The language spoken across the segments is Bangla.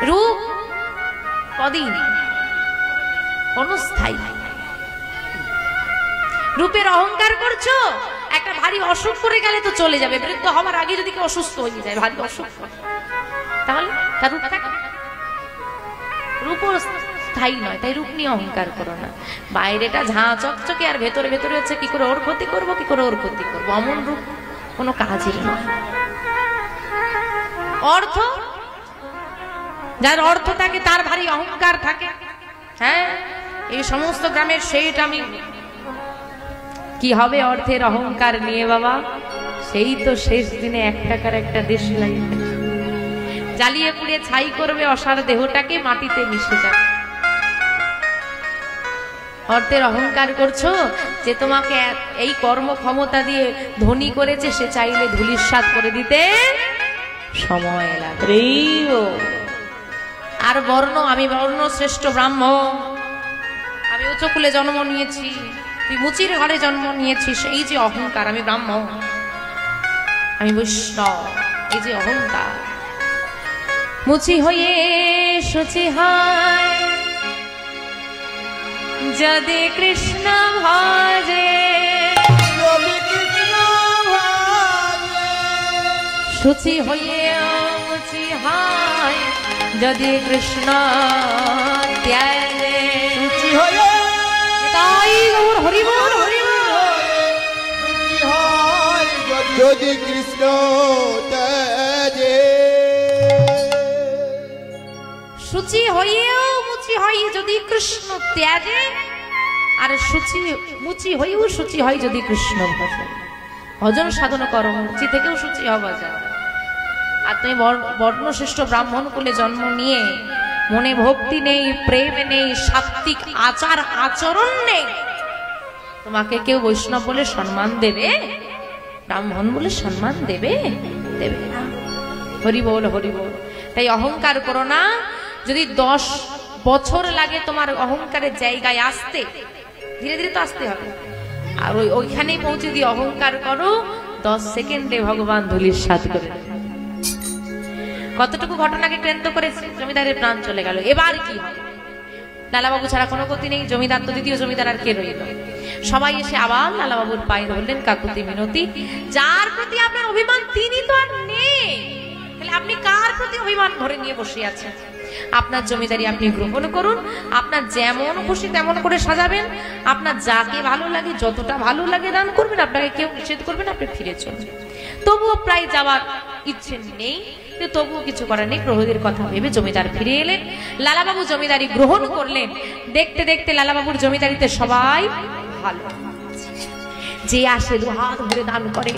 রূপ কদিন, ক্ষণস্থায়ী। রূপের অহংকার করছো, একটা ভারী অসুখ করে গেলে তো চলে যাবে। বৃদ্ধ হওয়ার আগে যদি কেউ অসুস্থ হয়ে যায়, ভারী অসুখ, তাহলে তার রূপ থাকে? রূপ স্থায়ী নয়, তাই রূপ নিয়ে অহংকার করো না। বাইরেটা ঝাঁ চকচকে, আর ভেতরে ভেতরে হচ্ছে কি করে ওর ক্ষতি করবো, কি করে ওর ক্ষতি করবো। অমন রূপ কোনো কাজের নয়। অর্থ, যার অর্থ থাকে তার ভারী অহংকার থাকে। হ্যাঁ, এই সমস্ত গ্রামের সেট আমি, কি হবে অর্থের অহংকার নিয়ে বাবা? সেই তো শেষ দিনে 1 টাকার একটা দেশ লাগবে, জ্বালিয়ে পুড়িয়ে ছাই করবে, অসার দেহটাকে মাটিতে মিশে যাবে। অর্থের অহংকার করছো, যে তোমাকে এই কর্ম ক্ষমতা দিয়ে ধনী করেছে, সে চাইলে ধূলিসাৎ করে দিতে সময় লাগবে। আর বর্ণ, আমি বর্ণ শ্রেষ্ঠ ব্রাহ্মণ, আমি উচ্চ কুলে জন্ম নিয়েছি, তুই মুচির ঘরে জন্ম নিয়েছিস, এই যে অহংকার, আমি ব্রাহ্মণ, আমি বৈষ্ণব, এই যে অহংকার। মুচি হয়ে শুচি হয় যদি কৃষ্ণ ভজে, শুচি হয়ে মুচি হয় যদি কৃষ্ণ ত্যাগে, তাই গৌর হরি বল, হরি বল। যদি কৃষ্ণ ত্যাগে, শুচি হইয়েও মুচি হয় যদি কৃষ্ণ ত্যাগে, আর শুচি মুচি হইও শুচি হয় যদি কৃষ্ণ ভজে। ভজন সাধন করো, মুচি থেকেও শুচি হওয়া যায়। আর তুমি বর্ণশ্রেষ্ঠ ব্রাহ্মণ কুলে জন্ম নিয়ে মনে ভক্তি নেই, প্রেম নেই, সাত্বিক আচার আচরণ নেই, তোমাকে কেউ বৈষ্ণব বলে সম্মান দেবে? ব্রাহ্মণ বলে সম্মান দেবে? দেবে না। হরি বল, হরি বল। তাই অহংকার করো না। যদি 10 বছর লাগে তোমার অহংকারের জায়গায় আসতে, ধীরে ধীরে তো আসতে হবে। আর ওইখানেই পৌঁছে দিয়ে অহংকার করো, 10 সেকেন্ডে ভগবান ধূলিসাৎ করে দেবে। কতটুকু ঘটনাকে কেন্দ্র করে জমিদারের প্রাণ চলে গেল। এবার কি হবে? লালাবাবু ছাড়া কোনো গতি নেই, জমিদার তো দ্বিতীয় জমিদার আর কে রইল? সবাই এসে আবার লালাবাবুর পায়ে ধরলেন, কাকুতি মিনতি। যার প্রতি আপনার অভিমান তিনি তো আর নেই, তাহলে আপনি কার প্রতি অভিমান ধরে নিয়ে বসে আছেন? আপনার জমিদারি আপনি গ্রহণ করুন, আপনার যেমন খুশি তেমন করে সাজাবেন, আপনার যাকে ভালো লাগে, যতটা ভালো লাগে দান করবেন, আপনাকে কেউ নিষেধ করবেন, আপনি ফিরে চলবেন। তবুও প্রায় যাওয়ার ইচ্ছে নেই, তবুও কিছু করার নেই। প্রহরীর কথা ভেবে জমিদার ফিরে এলেন, লালাবাবু জমিদারি গ্রহণ করলেন। দেখতে দেখতে লালাবাবুর জমিদারিতে সবাই ভালো, যে আসে দুহাত ভরে দান করে,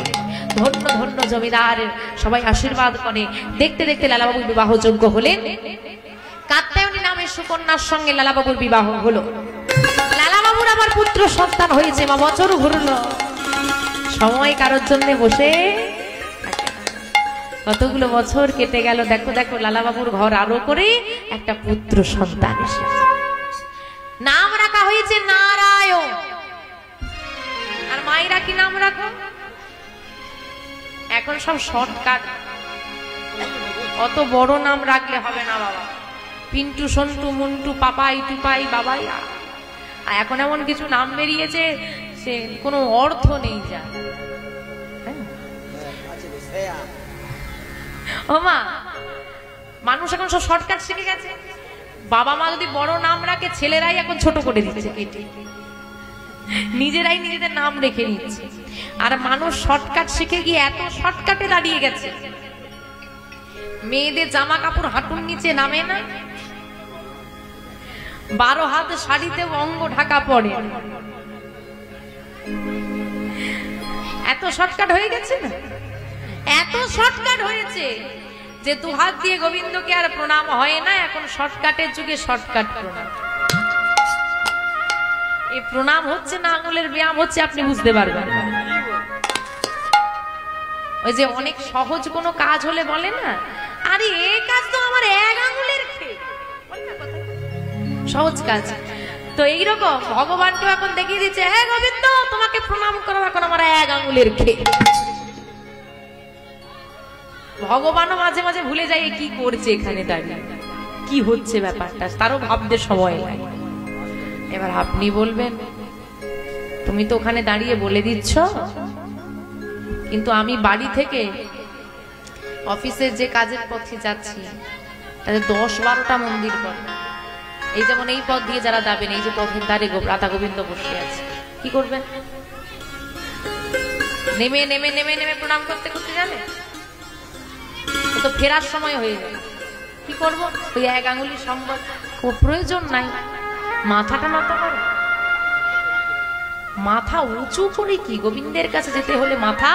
ধন্য ধন্য জমিদার, সবাই আশীর্বাদ করে। দেখতে দেখতে লালাবাবুর বিবাহযোগ্য হলেন। কাত্যায়নী নামের সুকন্যার সঙ্গে লালাবাবুর বিবাহ হলো। লালাবাবুর আবার পুত্র সন্তান হয়েছে। মা বছর ঘুরলো, সময় কারোর জন্য বসে কতগুলো বছর কেটে গেল। দেখো দেখো লালাবাবুর ঘর আরো করে একটা পুত্র সন্তান এসেছে। নাম রাখা হয়েছে নারায়ণ। আর মায়েরা কি নাম রাখো? এখন সব শর্টকাট, অত বড় নাম রাখলে হবে না বাবা। পিন্টু, সন্টু, মুন্টু, পাপাই, টুপাই, বাবাই। আর এখন এমন কিছু নাম বেরিয়েছে সে কোনো অর্থ নেই। যা ও মা, মানুষ এখন সব শর্টকাট শিখে গেছে। বাবা মা যদি বড় নাম রাখে, ছেলেরাই এখন ছোট করে দিচ্ছে, কেটে নিজেরাই নিজেদের নাম রেখে নিচ্ছে। আর মানুষ শর্টকাট শিখে গিয়ে এত শর্টকাটে দাঁড়িয়ে গেছে, মেয়েদের জামা কাপড় হাঁটুর নিচে নামে না, 12 হাত শাড়িতে অঙ্গ ঢাকা পড়ে। এত শর্টকাট হয়ে গেছে না, এত শর্টকাট হয়েছে যে 2 হাত দিয়ে গোবিন্দকে আর প্রণাম হয় না। এখন শর্টকাটের যুগে শর্টকাট প্রণাম। এই প্রণাম হচ্ছে না আঙুলের ব্যায়াম হচ্ছে, আপনি বুঝতে পারবেন। ওই যে অনেক সহজ কোনো কাজ হলে বলে না, আরে এই কাজ তো আমার 1 আঙুলের খেয়ে, সহজ কাজ। তো এইরকম ভগবানকে এখন দেখিয়ে দিচ্ছে, হ্যাঁ গোবিন্দ তোমাকে প্রণাম করো, এখন আমার 1 আঙুলের খেয়ে। ভগবানও মাঝে মাঝে ভুলে যায় কি করছে এখানে দাঁড়িয়ে। কি হচ্ছে ব্যাপারটা, তারও ভাবতে সময় লাগে। এবার আপনি বলবেন তুমি তো ওখানে দাঁড়িয়ে বলে দিচ্ছ, কিন্তু আমি বাড়ি থেকে অফিসের যে কাজের পথে যাচ্ছি তাদের 10-12টা মন্দির পড়ে। এই যেমন এই পথ দিয়ে যারা যাবেন, এই যে পথের ধারে রাধা গোবিন্দ বসে আছে, কি করবেন? নেমে নেমে নেমে নেমে প্রণাম করতে করতে যাবে, তো ফেরার সময় হয়ে যাবে। কি করব? ওই এক আঙুলি সম্বল, প্রয়োজন নাই, মাথাটা নত করো। মাথা উঁচু করে কি গোবিন্দের কাছে যেতে হলে মাথা,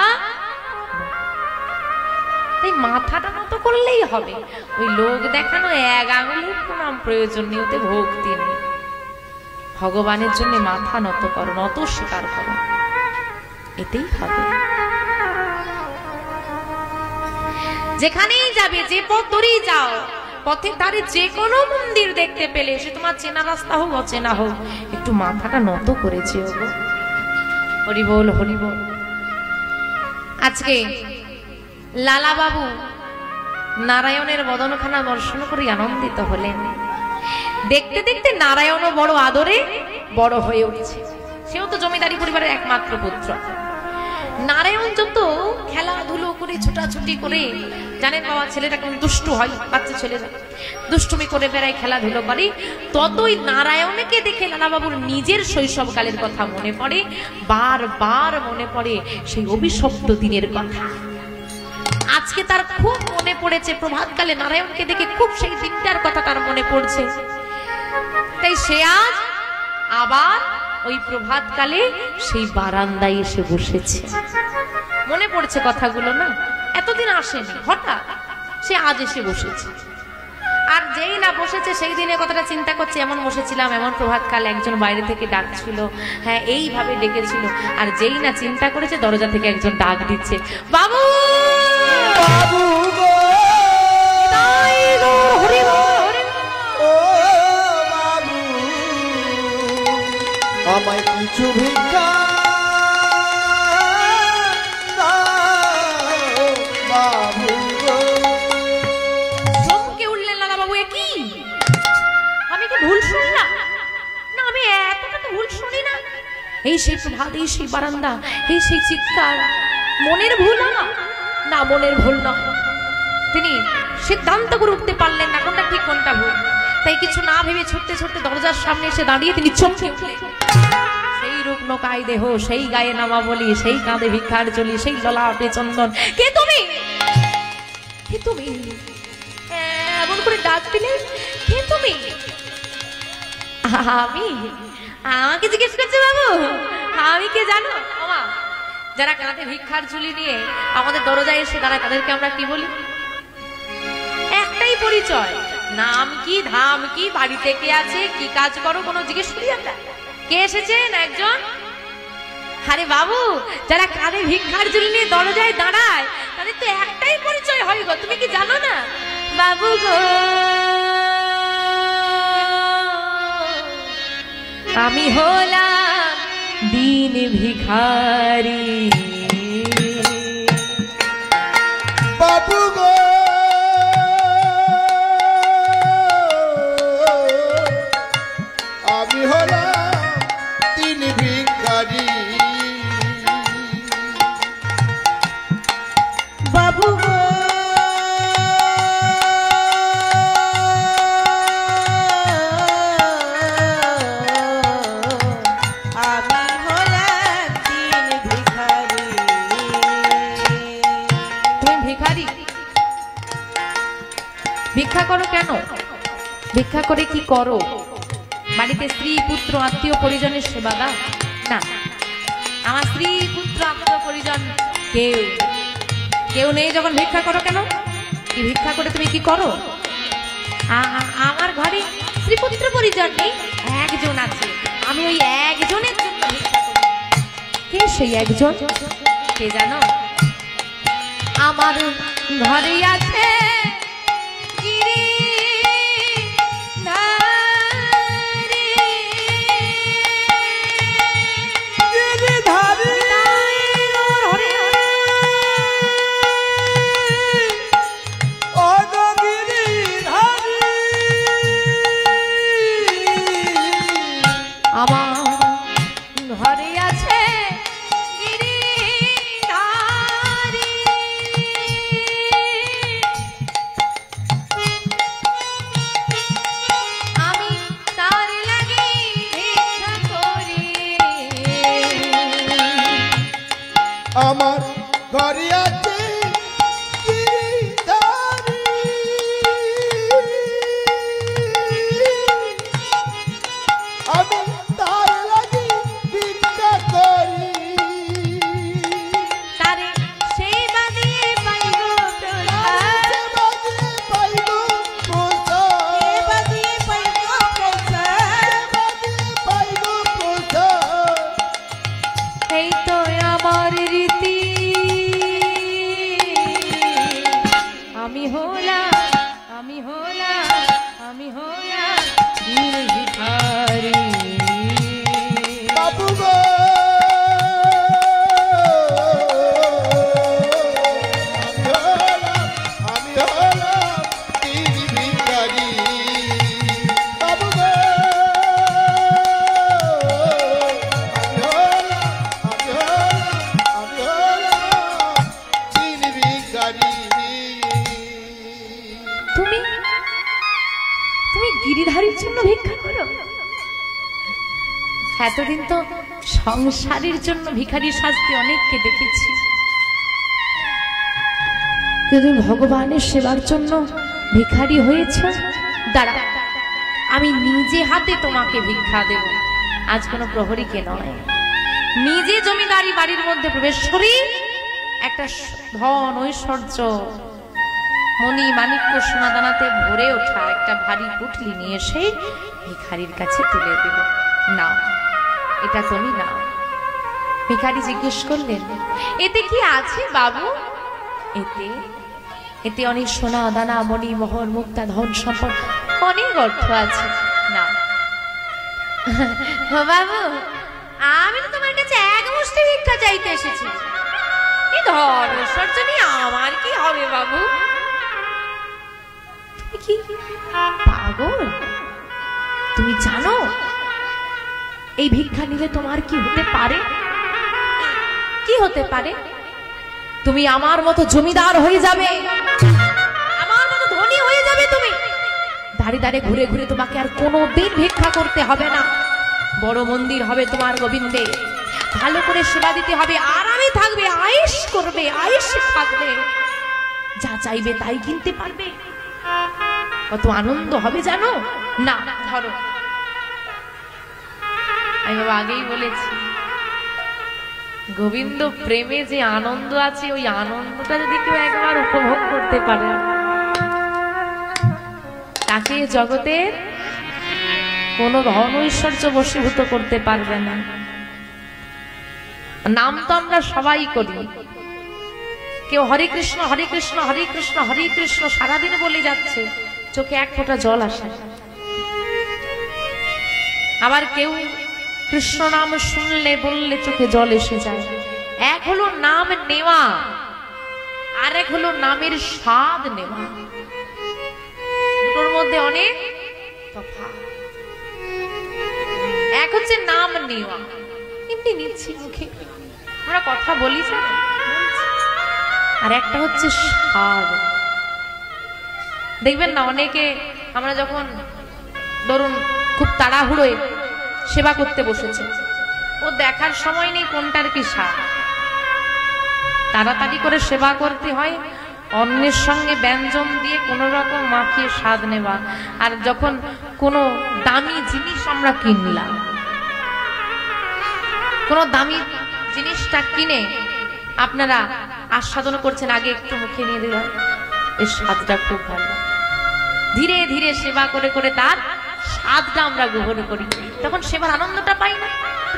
তাই মাথাটা নত করলেই হবে। ওই লোক দেখানো এক আঙুলের প্রণাম প্রয়োজন নেই, ওতে ভক্তি নেই। ভগবানের জন্য মাথা নত করো, নত স্বীকার করো, এতেই হবে। যেখানেই যাবে, যে পথ ধরেই যাও, পথের ধারে যে কোনো মন্দির দেখতে পেলে, সে তোমার চেনা রাস্তা হোক অচেনা হোক, একটু মাথাটা নত করেছে। হরি বল, হরি বল। আজকে লালা বাবু নারায়ণের বদনখানা দর্শন করে আনন্দিত হলেন। দেখতে দেখতে নারায়ণও বড় আদরে বড় হয়ে উঠেছে। সেও তো জমিদারি পরিবারের একমাত্র পুত্র। নারায়ণ যত খেলাধুলো করে ছোটাছুটি করে, জানেন বাবা ছেলেটা কেমন দুষ্টু হয়, বাচ্চা ছেলেরা দুষ্টুমি করে বেড়ায়, খেলাধুলো করে, ততই নারায়ণকে দেখে লালাবাবুর নিজের শৈশবকালের কথা মনে পড়ে, বারবার মনে পড়ে সেই অভিশপ্ত দিনের কথা। আজকে তার খুব মনে পড়েছে, প্রভাতকালে নারায়ণকে দেখে খুব সেই দিনটার কথা তার মনে পড়ছে। তাই সে আজ আবার ওই প্রভাতকালে সেই বারান্দায় এসে বসেছে। মনে পড়ছে কথাগুলো, না এতদিন আসেনি, হঠাৎ সে আজ এসে বসেছে। আর যেই না বসেছে সেই দিনের কথাটা চিন্তা করছে, এমন বসেছিলাম, এমন প্রভাতকাল একজন বাইরে থেকে ডাকছিল, হ্যাঁ এইভাবে ডেকেছিল। আর যেই না চিন্তা করেছে, দরজা থেকে একজন ডাক দিচ্ছে, বাবু বাবু গো, হরি বল, ও বাবু, আমায় কিছু ভিক্ষা দাও বাবু গো। চমকে উঠলেন লালা বাবু, এ কি, আমি কি ভুল শুনলাম? না আমি এতটা তো ভুল শুনি না। এই সেই প্রভাত, এই সেই বারান্দা, এই সেই চিৎকার, মনের ভুল না, মনের ভুল না। তিনি সিদ্ধান্ত করে উঠতে পারলেন না কোনটা ঠিক কোনটা ভুল। তাই কিছু না ভেবে ছুটতে ছুটতে দরজার সামনে এসে দাঁড়িয়ে তিনি চমকে উঠলেন। সেই রুগ্ন কায় দেহ, সেই গায়ে নামা বলি, সেই কাঁধে ভিক্ষার চলি, সেই ললাটে চন্দন, কে তুমি, কে তুমি, এমন করে ডাক দিলে, কে তুমি? আমি, আমাকে জিজ্ঞেস করছে বাবু, আমি কে জানো? ওমা, যারা কাঁধে ভিক্ষার ঝুলি নিয়ে আমাদের দরজায় এসে দাঁড়ায় তাদেরকে আমরা কি বলি? একটাই পরিচয়, নাম কি, ধাম কি, বাড়িতে কে আছে, কি কাজ করো, কোনো জিজ্ঞেস করি আমরা? কে এসেছেন একজন? আরে বাবু, যারা কাঁধে ভিক্ষার ঝুলি নিয়ে দরজায় দাঁড়ায় তাদের তো একটাই পরিচয় হয় গো, তুমি কি জানো না? বাবু গো, আমি হলাম দিন ভিখারি। বাবু গো, আমি হলাম দিন ভিখারি। বাবু গো, ভিক্ষা করো কেন? ভিক্ষা করে কি করো? বাড়িতে স্ত্রী পুত্র আত্মীয় পরিজনের সেবা দাও? না, আমার স্ত্রী পুত্র আত্মীয় পরিজন কেউ নেই যখন ভিক্ষা করো কেন? কি ভিক্ষা করে তুমি কি করো? আমার ঘরে স্ত্রী পুত্র পরিজন নেই, একজন আছে, আমি ওই একজনের জন্য ভিক্ষা করি। কে সেই একজন? কে জানো? আমার ঘরে আছে গিরিধারীর জন্য ভিক্ষা করো? এতদিন তো সংসারের জন্য ভিখারি সাজতে অনেককে দেখেছি, কিন্তু ভগবানের সেবার জন্য ভিখারি হয়েছ। দাঁড়া, আমি নিজে হাতে তোমাকে ভিক্ষা দেব। আজ কোনো প্রহরীকে নয়, নিজে জমিদারি বাড়ির মধ্যে প্রবেশ করি, একটা ধন ঐশ্বর্য মণি মাণিক্য সোনাদানাতে ভরে ওঠা একটা ভারী পুটলি নিয়ে এসে ভিখারির কাছে তুলে দিল। না, এটা তুমি না। ভিখারি জিজ্ঞেস করলেন, এতে কি আছে বাবু? এতে অনেক সোনা দানা মণি মোহর মুক্তা ধন সম্পদ অনেক অর্থ আছে। না বাবু, আমি তো তোমার কাছে এক মুষ্টি ভিক্ষা চাইতে এসেছি। এই ধন ঐশ্বর্য নিয়ে আমার কি হবে বাবু? তুমি কি পাগল? তুমি জানো এই ভিক্ষা নিলে তোমার কি হতে পারে? কি হতে পারে? তুমি আমার মতো জমিদার হয়ে যাবে, আমার মতো ধনী হয়ে যাবে। তুমি দাঁড়ে দাঁড়ে ঘুরে ঘুরে তোমাকে আর কোনোদিন ভিক্ষা করতে হবে না। বড় মন্দির হবে তোমার গোবিন্দে, ভালো করে সেবা দিতে হবে, আরামে থাকবে, আয়েশ করবে, আয়েশে থাকবে, যা চাইবে তাই কিনতে পারবে। কত আনন্দ হবে জানো? না ধরো, আমি বাবা আগেই বলেছি, গোবিন্দ প্রেমে যে আনন্দ আছে, ওই আনন্দটা যদি কেউ একবার উপভোগ করতে পারে, তাকে জগতের কোন ধন ঐশ্বর্য বশীভূত করতে পারবে না। নাম তো আমরা সবাই করি, কেউ হরে কৃষ্ণ হরে কৃষ্ণ হরে কৃষ্ণ হরে কৃষ্ণ সারাদিন বলে যাচ্ছে, চোখে এক ফোঁটা জল আসে। আবার কেউ কৃষ্ণ নাম শুনলে বললে চোখে জল এসে যায়। এক হলো নাম নেওয়া, আর এক হলো নামের স্বাদ নেওয়া, দুটোর মধ্যে অনেক তফাৎ। এক হচ্ছে নাম নেওয়া, এমনি নিচ্ছি মুখে, আমরা কথা বলি, আর একটা হচ্ছে স্বাদ। দেখবেন না, অনেকে আমরা যখন ধরুন খুব তাড়াহুড়োয় সেবা করতে বসেছে, ও দেখার সময় নেই কোনটার কি স্বাদ। তাড়াতাড়ি করে সেবা করতে হয়, অন্যের সঙ্গে ব্যঞ্জন দিয়ে কোন রকম মাখিয়ে স্বাদ নেওয়া। আর যখন কোনো দামি জিনিস আমরা কিনলাম, কোন দামি জিনিসটা কিনে আপনারা আস্বাদন করছেন, আগে একটু মুখে নিয়ে দিলাম, এর স্বাদটা খুব ভালো। ধীরে ধীরে সেবা করে করে তার স্বাদটা আমরা গ্রহণ করি, তখন সেবার আনন্দটা পাই না।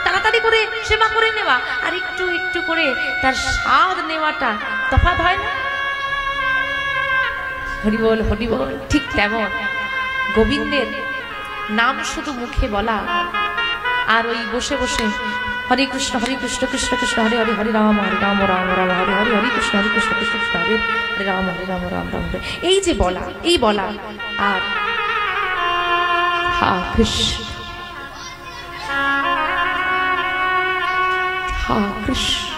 তাড়াতাড়ি করে সেবা করে নেওয়া আর একটু একটু করে তার স্বাদ নেওয়াটা তফাৎ হয় না? হরিবল হরিবল। ঠিক তেমন গোবিন্দের নাম শুধু মুখে বলা আর ওই বসে বসে হরে কৃষ্ণ কৃষ্ণ কৃষ্ণ হরে হরে হরে রাম রাম রাম হরে হরে হরে কৃষ্ণ কৃষ্ণ কৃষ্ণ হরে হরে রাম রাম রাম এই যে বলা, এই বলা আর হা কৃষ্ণ হা কৃষ্ণ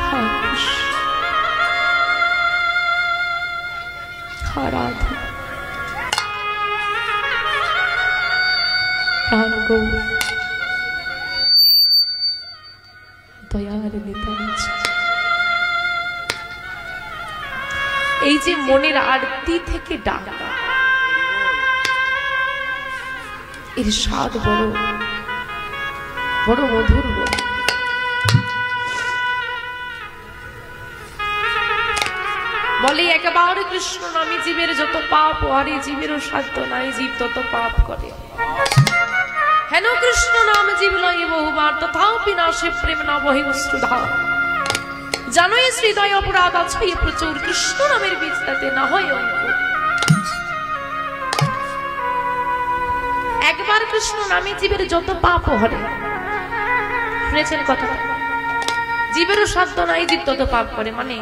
হা কৃষ্ণ হা রাধা প্রাণ গৌর দয়ার নিতাঞ্চ, এই যে মনের আরতি থেকে ডাকা, এর স্বাদ বড় বড় মধুর। বলে একেবারে কৃষ্ণ নামে জীবের যত পাপ হারে, জীবেরও সাধ্য নাই, জীব তত পাপ করে। হেন কৃষ্ণ নাম জীব লয়ে বহুবার, তথাপি নাশে প্রেম না বহে অশ্রুধার। জানোই হৃদয় অপরাধ আছে প্রচুর, কৃষ্ণ নামের বীজ তাতে না হয় অঙ্কুর। একবার কৃষ্ণ নামে জীবের যত পাপ হরে, শুনেছেন কথা? জীবেরও সাধ্য নাই, জীব তত পাপ করে। মানে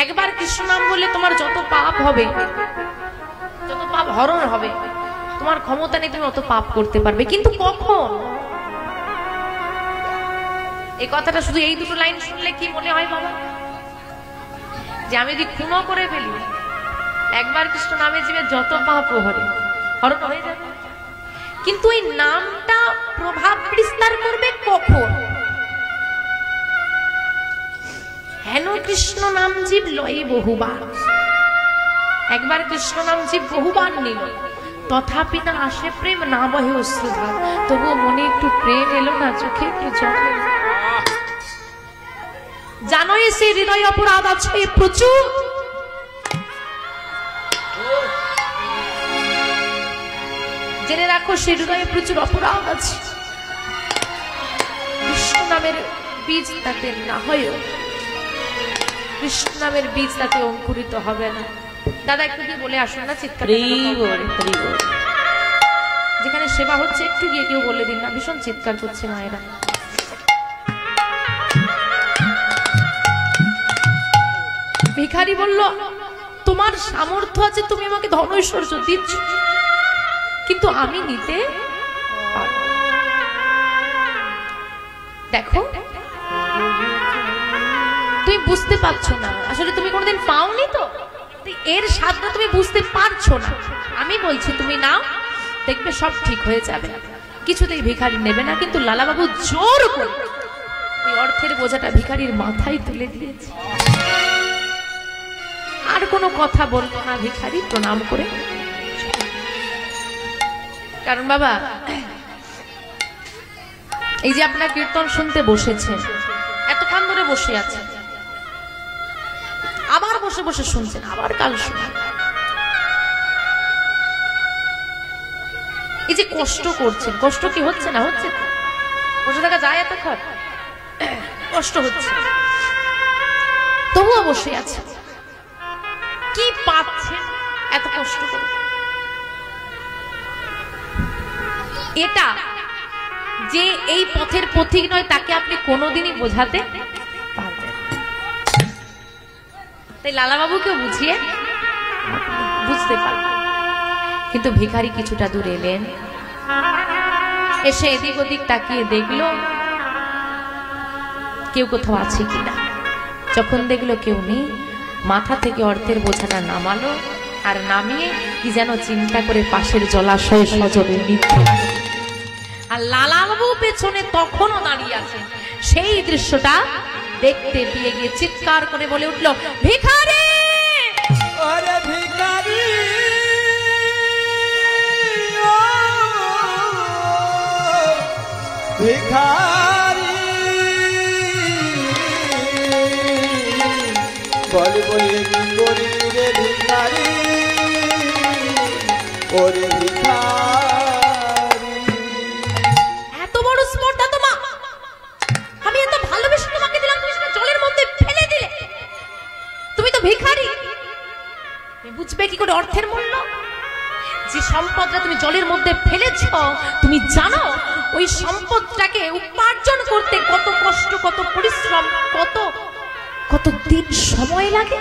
একবার কৃষ্ণ নাম বললে তোমার যত পাপ হবে, যত পাপ হরণ হবে, তোমার ক্ষমতা নেই তুমি অত পাপ করতে পারবে। কিন্তু কখন? এই কথাটা শুধু এই দুটো লাইন শুনলে কি মনে হয় বাবা? যে আমি যদি খুনও করে ফেলি, একবার কৃষ্ণ নামে জীবের যত পাপ হরণ হয়ে যাবে, কিন্তু এই নামটা প্রভাব বিস্তার করবে কখন? হেন কৃষ্ণ নাম জীব লয়ে বহুবার। একবার কৃষ্ণ নাম জীব বহুবার নিল, তথাপি না আসে প্রেম, না বহে অশ্রুধার। তবুও মনে একটু প্রেম এলো না, চোখে একটু জল এলো। জানো সে হৃদয় অপরাধ আছে প্রচুর, জেনে রাখো সে হৃদয়ে প্রচুর অপরাধ আছে। কৃষ্ণ নামের বীজ তাতে না হয়, কৃষ্ণ নামের বীজ তাতে অঙ্কুরিত হবে না। দাদা একটু গিয়ে বলে আসুন না, চিৎকার। যেখানে সেবা হচ্ছে একটু গিয়ে কেউ বলে দিন না, ভীষণ চিৎকার করছে মায়েরা। ভিখারি বলল, তোমার সামর্থ্য আছে, তুমি আমাকে ধন ঐশ্বর্য দিচ্ছ, কিন্তু আমি নিতে পারবো। দেখো তুমি বুঝতে পারছো না, আসলে তুমি কোনোদিন পাওনি তো, এর স্বাদটা তুমি বুঝতে পারছো না। আমি বলছি তুমি নাও, দেখবে সব ঠিক হয়ে যাবে। কিছুতেই ভিখারি নেবে না, কিন্তু লালাবাবু জোর করে ওই অর্থের বোঝাটা ভিখারির মাথায় তুলে দিয়েছে। আর কোনো কথা বলবো না ভিখারি, প্রণাম করে। কারণ বাবা, এই যে আপনার কীর্তন শুনতে বসেছে, এতক্ষণ ধরে বসে আছে, আবার বসে বসে শুনছেন, আবার কাল শুনছেন, এই যে কষ্ট করছেন, কষ্ট কি হচ্ছে না? হচ্ছে। বসে থাকা যায় এতক্ষণ? কষ্ট হচ্ছে, তবুও বসে আছে। কি পাচ্ছেন এত কষ্ট করে? এটা যে এই পথের পথিক নয়, তাকে আপনি কোনোদিনই বোঝাতে পারবেন। তাই লালাবাবুকে বুঝিয়ে বুঝতে পারবেন। কিন্তু ভিখারি কিছুটা দূর এলেন, এসে এদিক ওদিক তাকিয়ে দেখলো কেউ কোথাও আছে কিনা। যখন দেখলো কেউ নেই, মাথা থেকে অর্থের বোঝাটা নামালো, আর নামিয়ে কি যেন চিন্তা করে পাশের জলাশয়ে সজলে নিচ্ছে। আর লালাবাবু পেছনে তখনও দাঁড়িয়ে আছে। সেই দৃশ্যটা দেখতে পেয়ে গিয়ে চিৎকার করে বলে উঠলো, ভিখারি! ওরে ভিখারি, ভিখারি, বল বলে কি করি রে ভিখারি, ওরে ভিখারি। এত বড় স্পর্ধা তোমার! আমি এত ভালোবেসে তোমাকে দিলাম, তুমি সেটা জলের মধ্যে ফেলে দিলে। তুমি তো ভিখারি, বুঝবে কি করে অর্থের মূল্য? যে সম্পদটা তুমি জলের মধ্যে ফেলেছ, তুমি জানো ওই সম্পদটাকে উপার্জন করতে কত কষ্ট, কত পরিশ্রম, কত দিন সময় লাগে?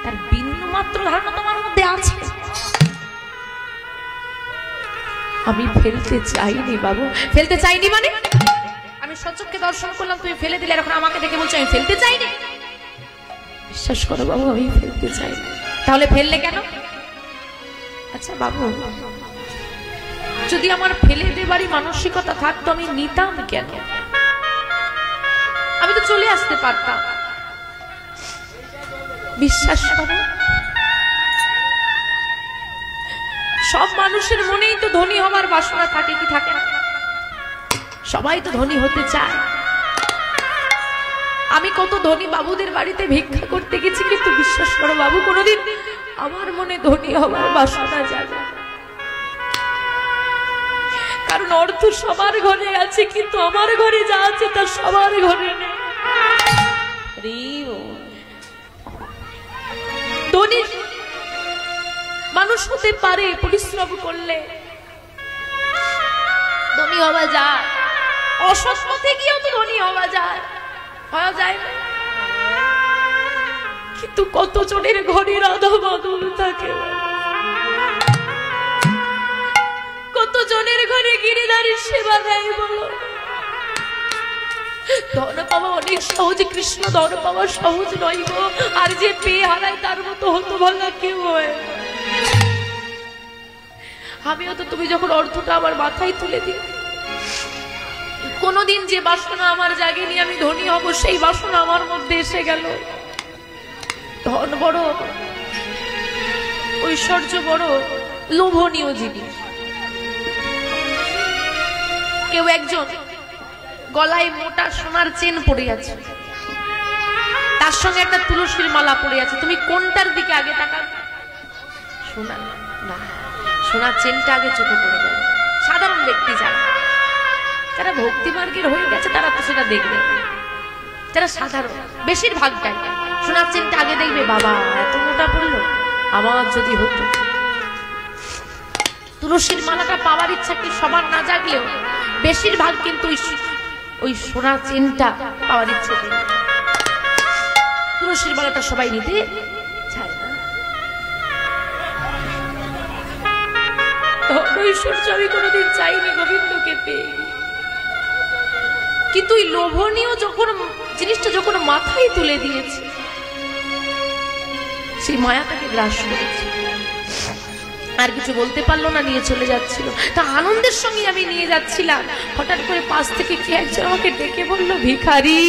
তার বিন্দু মাত্র ধারণা তোমার মধ্যে আছে? আমি ফেলতে চাইনি বাবু। ফেলতে চাইনি মানে? আমি সচক্ষে দর্শন করলাম, তুমি ফেলে দিলে, এখন আমাকে দেখে বলছো আমি ফেলতে চাইনি? বিশ্বাস করো বাবু, আমি ফেলতে চাইনি। তাহলে ফেললে কেন? আচ্ছা বাবু, যদি আমার ফেলে দেবারই মানসিকতা থাকতো, আমি নিতাম কেন? আমি তো চলে আসতে পারতাম। বিশ্বাস করো, সব মানুষের মনেই তো ধনী হবার বাসনা থাকে, কি থাকে না? সবাই তো ধনী হতে চায়। আমি কত ধনী বাবুদের বাড়িতে ভিক্ষা করতে গেছি, কিন্তু বিশ্বাস করো বাবু, কোনোদিন আমার মনে ধনী হবার বাসনা জাগে না। কারণ অর্থ সবার ঘরে আছে, কিন্তু আমার ঘরে যা আছে তা সবার ঘরে নেই। ধনী মানুষ হতে পারে পরিশ্রম করলে, ধনী হওয়া যায়। অসৎ পথে গিয়েও তো ধনী হওয়া যায়, হওয়া যায় না? কিন্তু কত জনের ঘরে রাধা মাধব থাকে, কত জনের ঘরে গিরিধারীর সেবা দেয় বলো। ধন পাওয়া অনেক সহজ, কৃষ্ণ ধন পাওয়া সহজ নয় গো। আর যে পেয়ে হারায় তার মতো হতভাগা কেউ হয়। আমিও তো তুমি যখন অর্থটা আমার মাথায় তুলে দিই, কোনদিন যে বাসনা আমার জাগেনি আমি ধনী হব, সেই বাসনা আমার মধ্যে এসে গেল। ধন বড়, ঐশ্বর্য বড় লোভনীয় জিনিস। কেউ একজন গলায় মোটা সোনার চেন পড়ে আছে, তার সঙ্গে একটা তুলসীর মালা পড়ে আছে, তুমি কোনটার দিকে আগে তাকাবে? সোনা না, সোনার চেনটা আগে চোখে পড়ে যাবে। সাধারণ ব্যক্তি যারা ভক্তি মার্গের হয়ে গেছে তারা তো সেটা দেখবে, যারা সাধারণ বেশিরভাগটাই সোনার চেনটা আগে দেখবে। বাবা এত মোটা পড়লো, আমার যদি হতো। তুলসীর মালাটা পাওয়ার ইচ্ছা কি সবার না জাগলেও বেশিরভাগ কিন্তু ওই সোনার চেনটা পাওয়ার ইচ্ছে নেই। তুলসীর মালাটা সবাই নিতে চায় না। ঐশ্বর্য আমি কোনোদিন চাইনি গোবিন্দকে পেয়ে, কিন্তু এই লোভনীয় যখন জিনিসটা যখন মাথায় তুলে দিয়েছে, সেই মায়া তাকে গ্রাস করেছে। আর কিছু বলতে পারলো না, নিয়ে চলে যাচ্ছিল। তা আনন্দের সঙ্গে আমি নিয়ে যাচ্ছিলাম, হঠাৎ করে পাশ থেকে কে একজন আমাকে ডেকে বলল, ভিখারি।